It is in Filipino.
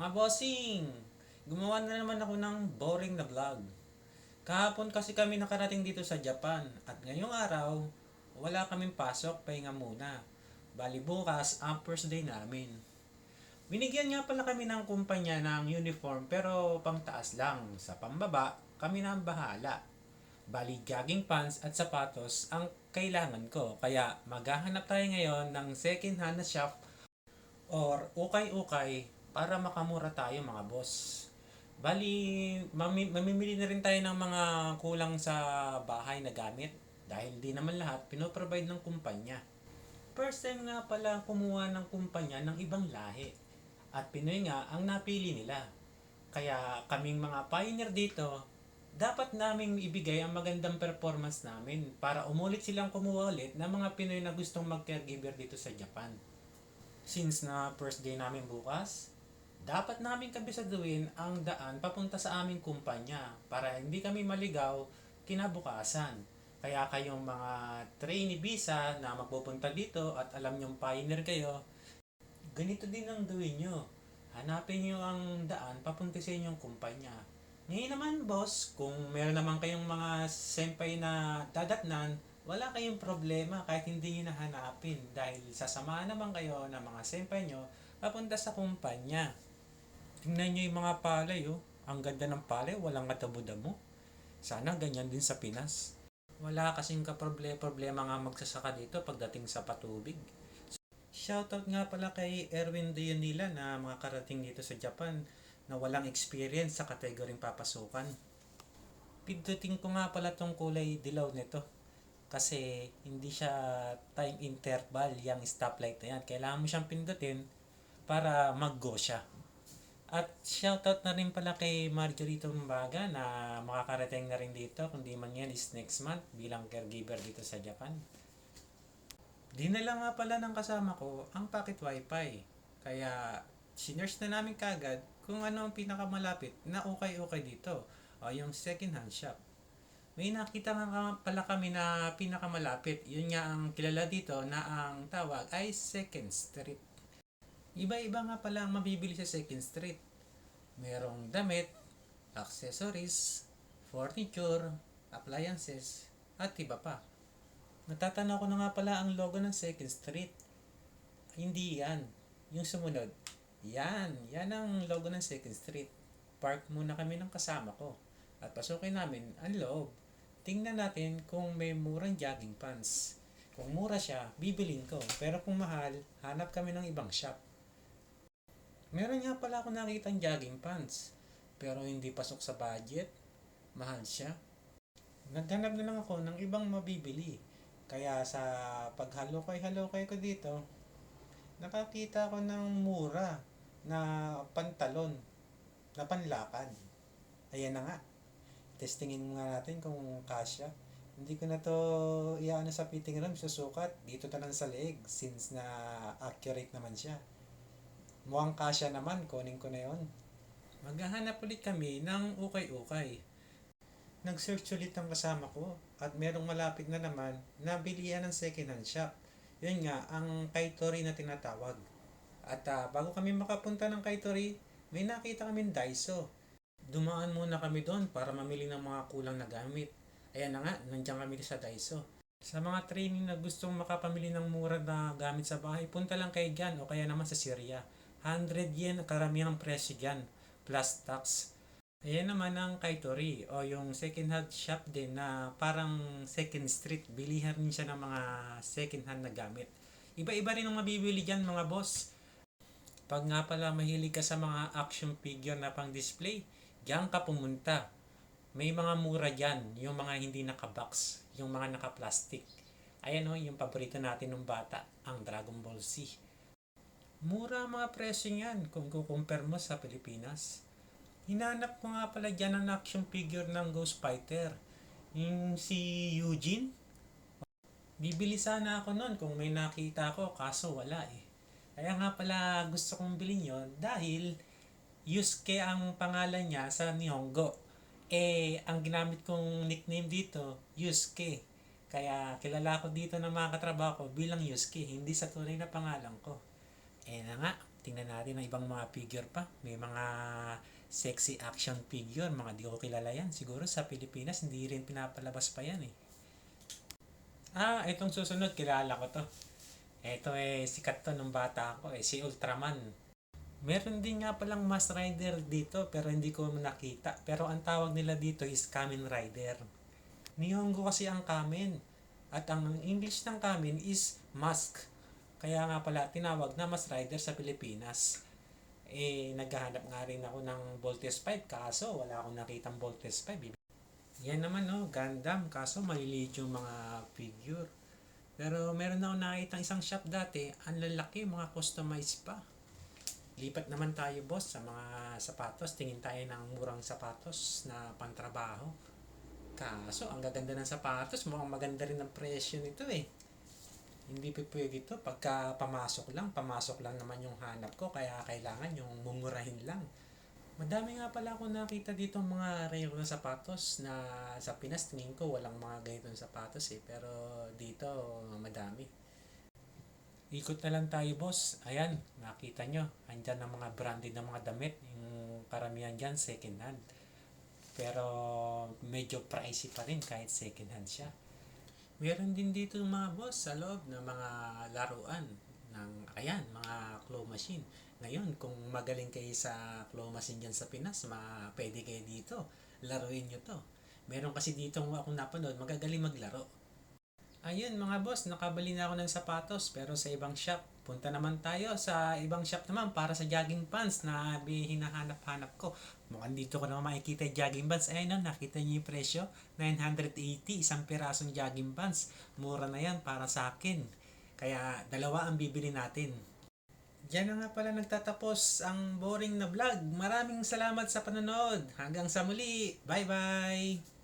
Mga bossing, gumawa na naman ako ng boring na vlog. Kahapon kasi kami nakarating dito sa Japan at ngayong araw, wala kaming pasok, pahinga muna. Bali bukas, ang first day namin. Binigyan nga pala kami ng kumpanya ng uniform pero pangtaas lang. Sa pambaba, kami na ang bahala. Bali jogging pants at sapatos ang kailangan ko. Kaya maghahanap tayo ngayon ng second hand na shop or ukay-ukay para makamura tayo mga boss. Bali, mamimili na rin tayo ng mga kulang sa bahay na gamit dahil di naman lahat pinoprovide ng kumpanya. First time nga pala kumuha ng kumpanya ng ibang lahi at Pinoy nga ang napili nila. Kaya kaming mga pioneer dito, dapat naming ibigay ang magandang performance namin para umulit silang kumuha ulit ng mga Pinoy na gustong mag-caregiver dito sa Japan. Since na first day namin bukas, dapat namin kabisaduhin ang daan papunta sa aming kumpanya para hindi kami maligaw kinabukasan. Kaya kayong mga trainee visa na magpupunta dito at alam nyong pioneer kayo, ganito din ang gawin nyo. Hanapin nyo ang daan papunta sa inyong kumpanya. Ngayon naman boss, kung meron naman kayong mga senpai na dadatnan, wala kayong problema kahit hindi nyo nahanapin dahil sasamahan naman kayo ng mga senpai nyo papunta sa kumpanya. Tingnan nyo yung mga palay oh. Ang ganda ng palay, walang katabo-damo. Sana ganyan din sa Pinas. Wala kasing problema nga magsasaka dito pagdating sa patubig. Shoutout nga pala kay Erwin Dionila na makakarating dito sa Japan na walang experience sa kategoring papasukan. Pindutin ko nga pala tong kulay dilaw nito kasi hindi siya time interval yung stoplight na yan. Kailangan mo siyang pindutin para mag-go siya. At shoutout na rin pala kay Marjorie Tumbaga na makakarating na rin dito, kundi man yan is next month bilang caregiver dito sa Japan. Dinala nga pala ng kasama ko ang packet wifi. Kaya sinerge na namin kagad kung ano ang pinakamalapit na okay dito. O yung second hand shop. May nakita nga pala kami na pinakamalapit. Yun nga ang kilala dito na ang tawag ay Second Street. Iba-iba nga pala ang mabibili sa Second Street. Merong damit, accessories, furniture, appliances, at iba pa. Natatanaw ko na nga pala ang logo ng Second Street. Hindi yan. Yung sumunod. Yan ang logo ng Second Street. Park muna kami ng kasama ko. At pasukin namin ang loob. Tingnan natin kung may murang jogging pants. Kung mura siya, bibilin ko. Pero kung mahal, hanap kami ng ibang shop. Meron nga pala ako nakitang jogging pants. Pero hindi pasok sa budget. Mahal siya. Naghanap na lang ako ng ibang mabibili. Kaya sa paghalukay-halukay ko dito, nakakita ko ng mura na pantalon na panlakad. Ayan na nga. Testingin nga natin kung kasya. Hindi ko na to iyaano sa fitting room, susukat. Dito na lang sa leeg since na accurate naman siya. Mukhang kasya naman, kunin ko na yon. Maghahanap ulit kami ng ukay-ukay. Nag-search ulit ang kasama ko at merong malapit na naman na bilihan ng second hand shop. Yun nga, ang Kaitori na tinatawag. At bago kami makapunta ng Kaitori, may nakita kaming Daiso. Dumaan muna kami doon para mamili ng mga kulang na gamit. Ayan na nga, nandiyan kami sa Daiso. Sa mga training na gustong makapamili ng mura na gamit sa bahay, punta lang kay Jan o kaya naman sa Syria. 100 yen ang karamihang presyo dyan, plus tax. Ayan naman ang Kaitori o yung second hand shop din na parang second street. Bilihan rin siya ng mga second hand na gamit. Iba-iba rin ang mabibili dyan mga boss. Pag nga pala mahilig ka sa mga action figure na pang display, diyan ka pumunta. May mga mura dyan, yung mga hindi naka-box, yung mga naka-plastic. Ayan o, yung paborito natin ng bata, ang Dragon Ball Z. Mura ang mga presyo niyan kung kukumpare mo sa Pilipinas. Hinanap ko nga pala dyan ang action figure ng Ghost Fighter. Yung si Eugene. Bibili sana ako nun kung may nakita ko kaso wala eh. Kaya nga pala gusto kong bilhin yun dahil Yusuke ang pangalan niya sa Nihongo. Ang ginamit kong nickname dito, Yusuke. Kaya kilala ko dito ng mga katrabaho ko bilang Yusuke, hindi sa tunay na pangalan ko. Na nga, Tingnan natin ang ibang mga figure pa. May mga sexy action figure. Mga di ko kilala yan. Siguro sa Pilipinas hindi rin pinapalabas pa yan eh. Itong susunod kilala ko to. Ito sikat to nung bata ako si Ultraman. Meron din nga palang Mask Rider dito pero hindi ko nakita. Pero ang tawag nila dito is Kamen Rider. Nihongo kasi ang Kamen. At ang English ng Kamen is Mask. Kaya nga pala tinawag na Mask Rider sa Pilipinas. Naghahanap nga rin ako ng Voltes 5 kaso wala akong nakitang Voltes 5. Yan naman Gundam kaso maliliit yung mga figure. Pero meron na ako nakita isang shop dati, ang lalaki, mga customized pa. Lipat naman tayo boss sa mga sapatos, tingin tayo ng murang sapatos na pantrabaho. Kaso ang gaganda ng sapatos, mukhang maganda rin ang presyo nito eh. Hindi pwede ito, pagka pamasok lang naman yung hanap ko, kaya kailangan yung mumurahin lang. Madami nga pala ako nakita dito mga rare na sapatos na sa Pinas tingin ko walang mga ganitong sapatos eh. Pero dito madami. Ikot na lang tayo boss. Ayan, nakita nyo. Andyan ang mga branded na mga damit. Yung karamihan dyan second hand. Pero medyo pricey pa rin kahit second hand siya. Meron din dito mga boss sa loob ng mga laruan ng mga claw machine. Ngayon, kung magaling kayo sa claw machine dyan sa Pinas, pwede kayo dito. Laruin nyo to. Meron kasi dito akong napanood, magagaling maglaro. Ayun mga boss, nakabili na ako ng sapatos pero sa ibang shop. Punta naman tayo sa ibang shop naman para sa jogging pants na hinahanap-hanap ko. Mukhang dito ko naman makikita yung jogging pants. Ayun nakita niyo yung presyo? 980, isang pirasong jogging pants. Mura na yan para sa akin. Kaya dalawa ang bibili natin. Diyan na nga pala nagtatapos ang boring na vlog. Maraming salamat sa panonood. Hanggang sa muli. Bye bye!